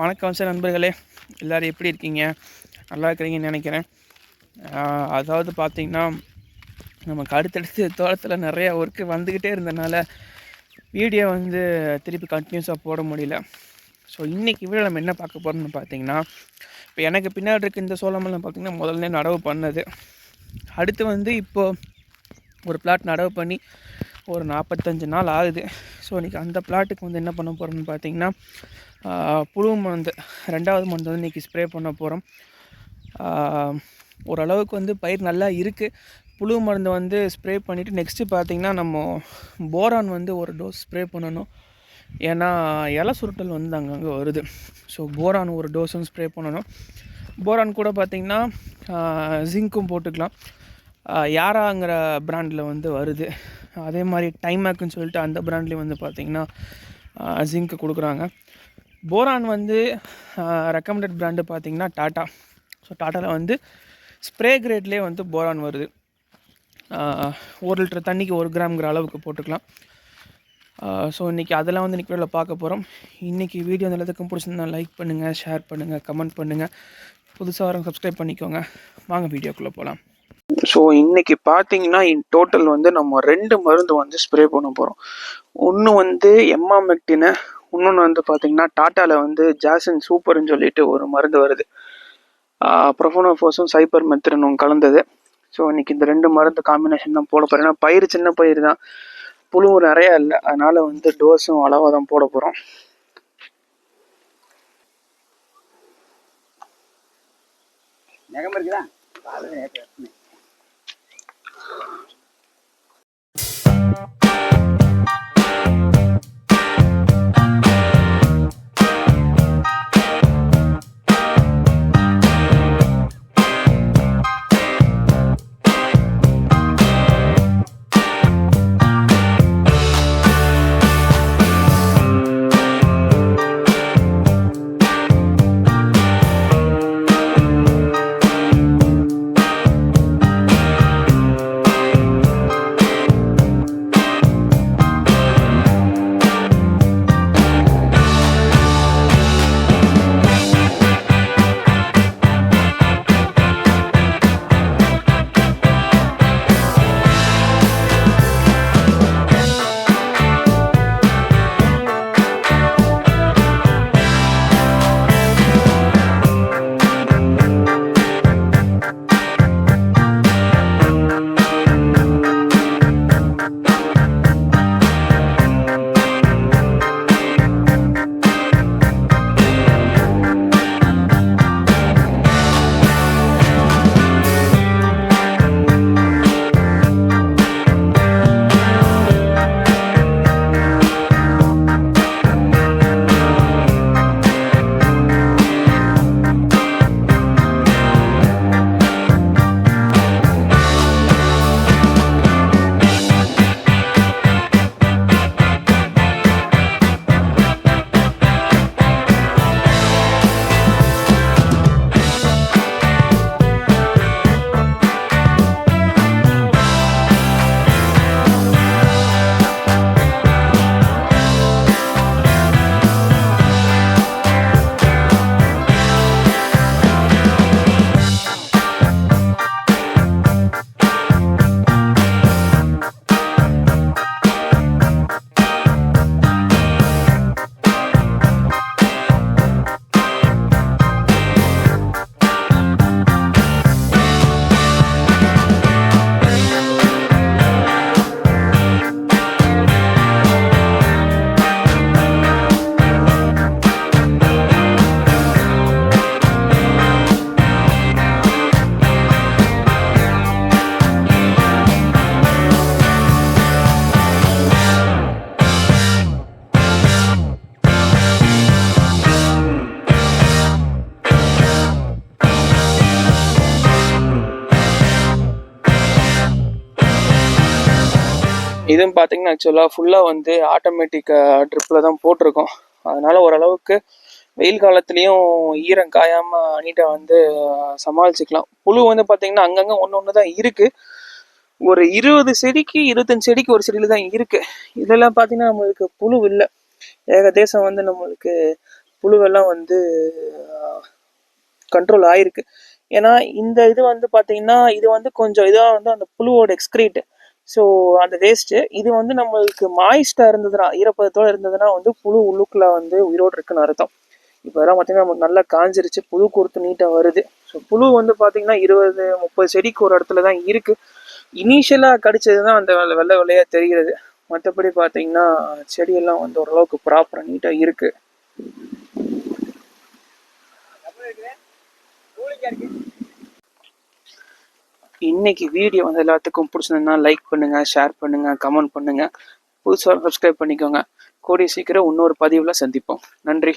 வணக்கம் சார் நண்பர்களே, எல்லோரும் எப்படி இருக்கீங்க? நல்லா இருக்கிறீங்கன்னு நினைக்கிறேன். அதாவது பார்த்திங்கன்னா, நமக்கு அடுத்தடுத்து தோட்டத்தில் நிறையா ஒர்க்கு வந்துக்கிட்டே இருந்தனால வீடியோ திருப்பி கண்டினியூஸாக போட முடியல. ஸோ இன்றைக்கி வீடியோ நம்ம என்ன பார்க்க போகிறோம்னு பார்த்திங்கன்னா, இப்போ எனக்கு பின்னாடி இருக்க இந்த சோளமெல்லாம் பார்த்திங்கன்னா முதல்ல நடவு பண்ணது. அடுத்து இப்போது ஒரு பிளாட் நடவு பண்ணி ஒரு 45 நாள் ஆகுது. ஸோ இன்றைக்கி அந்த பிளாட்டுக்கு என்ன பண்ண போகிறோம்னு பார்த்திங்கன்னா, புழு மருந்து 2வது மருந்து இன்றைக்கி ஸ்ப்ரே பண்ண போகிறோம். ஓரளவுக்கு பயிர் நல்லா இருக்குது. புழு மருந்து ஸ்ப்ரே பண்ணிவிட்டு நெக்ஸ்ட்டு பார்த்திங்கன்னா நம்ம போரான் ஒரு டோஸ் ஸ்ப்ரே பண்ணணும். ஏன்னா இலை சுருட்டல் அங்கங்கே வருது. ஸோ போரான் ஒரு டோஸும் ஸ்ப்ரே பண்ணணும். போரான் கூட பார்த்திங்கன்னா ஜிங்க்கும் போட்டுக்கலாம். யாராங்கிற பிராண்டில் வருது. அதே மாதிரி டைமேக்குன்னு சொல்லிட்டு அந்த பிராண்ட்லேயும் பார்த்திங்கன்னா ஜிங்க்கு கொடுக்குறாங்க. போரான் ரெக்கமெண்டட் பிராண்டு பார்த்திங்கன்னா டாட்டா. ஸோ டாட்டாவில் ஸ்ப்ரே கிரேட்லேயே போரான் வருது. 1 லிட்டர் தண்ணிக்கு 1 கிராம்ங்கிற அளவுக்கு போட்டுக்கலாம். ஸோ இன்றைக்கி அதெல்லாம் இன்றைக்கி வீடியோவில் பார்க்க போகிறோம். இன்றைக்கி வீடியோ எல்லாத்துக்கும் பிடிச்சிருந்தா லைக் பண்ணுங்கள், ஷேர் பண்ணுங்கள், கமெண்ட் பண்ணுங்கள். புதுசாக வரவங்க சப்ஸ்கிரைப் பண்ணிக்கோங்க. வாங்க வீடியோக்குள்ளே போகலாம். ஸோ இன்றைக்கி பார்த்தீங்கன்னா டோட்டல் நம்ம 2 மருந்து ஸ்ப்ரே பண்ண போகிறோம். ஒன்று எம்மாமெக்டினை, இன்னொன்று பார்த்தீங்கன்னா டாட்டாவில் ஜாசன் சூப்பர்னு சொல்லிட்டு ஒரு மருந்து வருது. ப்ரொஃபனோஃபோஸும் சைப்பர் மெத்திரனும் கலந்தது. ஸோ இன்றைக்கி இந்த 2 மருந்து காம்பினேஷன் தான் போட போகிறேன். ஏன்னா பயிர் சின்ன பயிர் தான், புழு நிறையா இல்லை, அதனால் டோஸும் அளவாக தான் போட போகிறோம். இதுவும் பார்த்தீங்கன்னா ஆக்சுவலாக ஃபுல்லாக ஆட்டோமேட்டிக் ட்ரிப்பில் தான் போட்டிருக்கோம். அதனால் ஓரளவுக்கு வெயில் காலத்துலேயும் ஈரம் காயாமல் நீட்டாக சமாளிச்சுக்கலாம். புழு பார்த்திங்கன்னா அங்கங்கே ஒன்று தான் இருக்குது. ஒரு 20 செடிக்கு 25 செடிக்கு ஒரு செடியில் தான் இருக்குது. இதெல்லாம் பார்த்திங்கன்னா நம்மளுக்கு புழு இல்லை. ஏகதேசம் நம்மளுக்கு புழுவெல்லாம் வந்து கண்ட்ரோல் ஆயிருக்கு. ஏன்னா இந்த இது வந்து பார்த்தீங்கன்னா இது வந்து கொஞ்சம் இதாக வந்து அந்த புழுவோட எக்ஸ்கிரீட். ஸோ அந்த வேஸ்ட்டு இது வந்து நம்மளுக்கு மாய்ஸ்டாக இருந்ததுன்னா ஈரப்பதத்தோடு இருந்ததுன்னா வந்து புழு உள்ளுக்குள்ள வந்து உயிரோடு இருக்குன்னு அர்த்தம். இப்போ அதெல்லாம் பார்த்தீங்கன்னா நமக்கு நல்லா காஞ்சிருச்சு, புழு கொடுத்து நீட்டாக வருது. ஸோ புழு வந்து பார்த்தீங்கன்னா 20-30 செடிக்கு ஒரு இடத்துல தான் இருக்குது. இனிஷியலாக கடிச்சது தான் அந்த வெள்ளை வெள்ளையாக தெரிகிறது. மற்றபடி பார்த்தீங்கன்னா செடியெல்லாம் வந்து ஓரளவுக்கு ப்ராப்பராக நீட்டாக இருக்குது. இன்னைக்கு வீடியோ வந்து எல்லாத்துக்கும் பிடிச்சிருந்ததுன்னா லைக் பண்ணுங்கள், ஷேர் பண்ணுங்கள், கமெண்ட் பண்ணுங்கள், புதுசாக சப்ஸ்கிரைப் பண்ணிக்கோங்க. கூடிய சீக்கிரம் இன்னொரு பதிவில் சந்திப்போம். நன்றி.